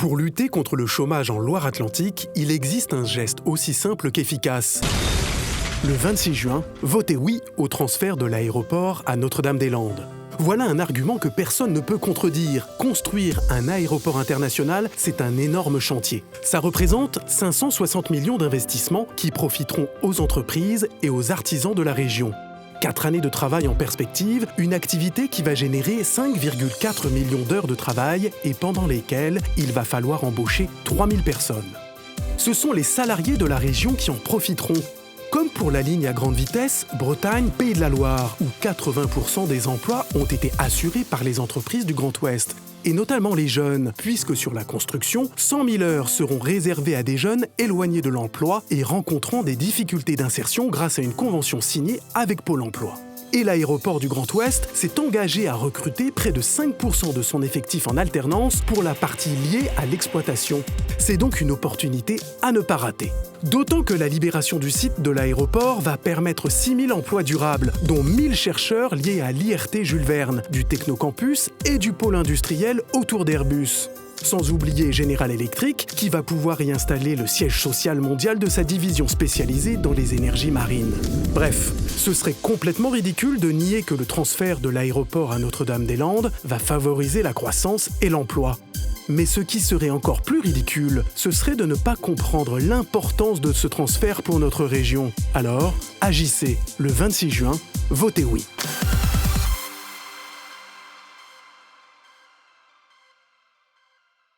Pour lutter contre le chômage en Loire-Atlantique, il existe un geste aussi simple qu'efficace. Le 26 juin, votez oui au transfert de l'aéroport à Notre-Dame-des-Landes. Voilà un argument que personne ne peut contredire. Construire un aéroport international, c'est un énorme chantier. Ça représente 560 millions d'investissements qui profiteront aux entreprises et aux artisans de la région. 4 années de travail en perspective, une activité qui va générer 5,4 millions d'heures de travail et pendant lesquelles il va falloir embaucher 3000 personnes. Ce sont les salariés de la région qui en profiteront. Comme pour la ligne à grande vitesse Bretagne-Pays de la Loire, où 80% des emplois ont été assurés par les entreprises du Grand Ouest, et notamment les jeunes, puisque sur la construction, 100 000 heures seront réservées à des jeunes éloignés de l'emploi et rencontrant des difficultés d'insertion grâce à une convention signée avec Pôle emploi. Et l'aéroport du Grand Ouest s'est engagé à recruter près de 5% de son effectif en alternance pour la partie liée à l'exploitation. C'est donc une opportunité à ne pas rater. D'autant que la libération du site de l'aéroport va permettre 6000 emplois durables, dont 1000 chercheurs liés à l'IRT Jules Verne, du Technocampus et du pôle industriel autour d'Airbus. Sans oublier General Electric, qui va pouvoir y installer le siège social mondial de sa division spécialisée dans les énergies marines. Bref, ce serait complètement ridicule de nier que le transfert de l'aéroport à Notre-Dame-des-Landes va favoriser la croissance et l'emploi. Mais ce qui serait encore plus ridicule, ce serait de ne pas comprendre l'importance de ce transfert pour notre région. Alors, agissez. Le 26 juin, votez oui.